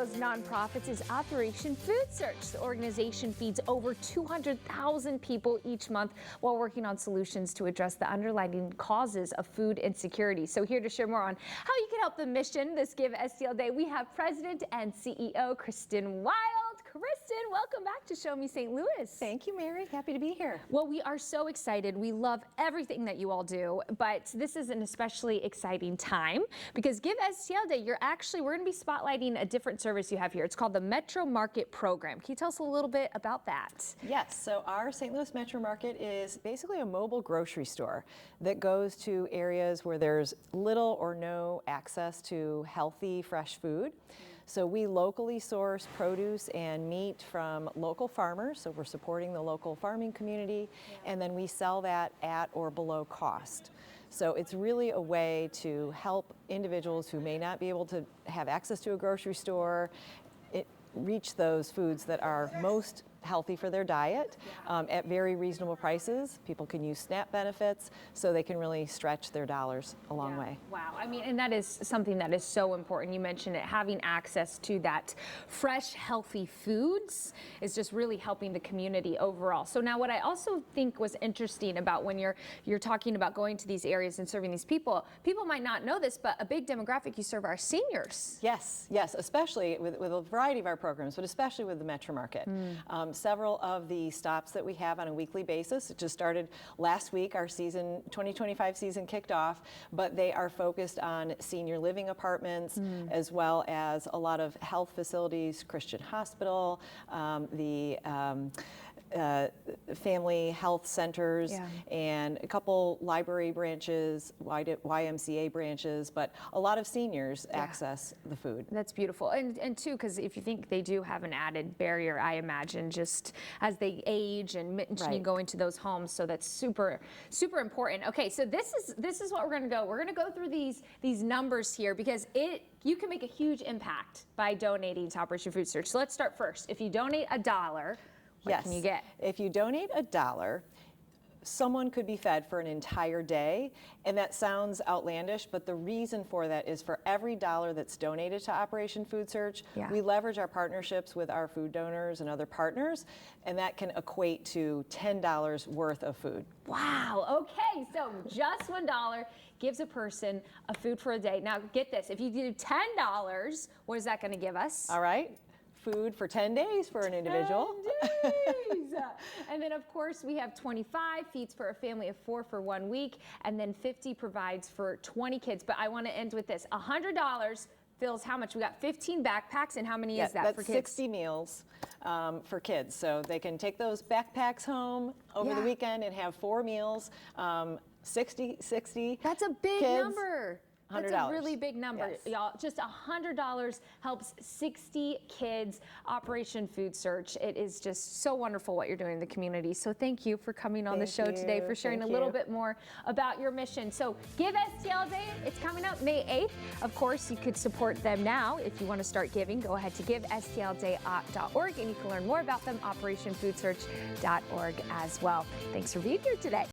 those nonprofits is Operation Food Search. The organization feeds over 200,000 people each month while working on solutions to address the underlying causes of food insecurity. So here to share more on how you can help the mission this Give STL Day, we have President and CEO Kristen Wild. Kristen, welcome back to Show Me St. Louis. Thank you, Mary. Happy to be here. Well, we are so excited. We love everything that you all do, but this is an especially exciting time because Give STL Day, we're going to be spotlighting a different service you have here. It's called the Metro Market Program. Can you tell us a little bit about that? Yes, so our St. Louis Metro Market is basically a mobile grocery store that goes to areas where there's little or no access to healthy, fresh food. So we locally source produce and meat from local farmers, so we're supporting the local farming community, and then we sell that at or below cost. So it's really a way to help individuals who may not be able to have access to a grocery store reach those foods that are most healthy for their diet at very reasonable prices. People can use SNAP benefits, so they can really stretch their dollars a long way. Wow, I mean, and that is something that is so important. You mentioned it, having access to that fresh, healthy foods is just really helping the community overall. So now what I also think was interesting about when you're talking about going to these areas and serving these people might not know this, but a big demographic you serve are seniors. Yes, especially with a variety of our programs, but especially with the Metro Market. Several of the stops that we have on a weekly basis, it just started last week, our 2025 season kicked off, but they are focused on senior living apartments as well as a lot of health facilities, Christian Hospital, the family health centers, and a couple library branches, YMCA branches, but a lot of seniors access the food. That's beautiful. And too, because if you think they do have an added barrier, I imagine, just as they age and mentioning going to those homes, so that's super, super important. Okay, so this is what we're going to go. We're going to go through these numbers here because you can make a huge impact by donating to Operation Food Search. So let's start first. If you donate $1, what can you get? If you donate $1, someone could be fed for an entire day, and that sounds outlandish, but the reason for that is for every dollar that's donated to Operation Food Search, we leverage our partnerships with our food donors and other partners, and that can equate to $10 worth of food. Wow, okay, so just $1 gives a person a food for a day. Now get this, if you do $10, what is that going to give us? All right. Food for 10 days for an individual. 10 days. And then of course we have 25 feeds for a family of 4 for 1 week, and then 50 provides for 20 kids. But I want to end with this. $100 fills how much? We got 15 backpacks, and how many is that for kids? 60 meals for kids. So they can take those backpacks home over the weekend and have 4 meals. 60. That's a big kids, number. $100. That's a really big number, y'all. Just $100 helps 60 kids. Operation Food Search. It is just so wonderful what you're doing in the community. So thank you for coming on the show today, for sharing a little bit more about your mission. So Give STL Day, it's coming up May 8th. Of course, you could support them now. If you want to start giving, go ahead to givestlday.org, and you can learn more about them, operationfoodsearch.org as well. Thanks for being here today.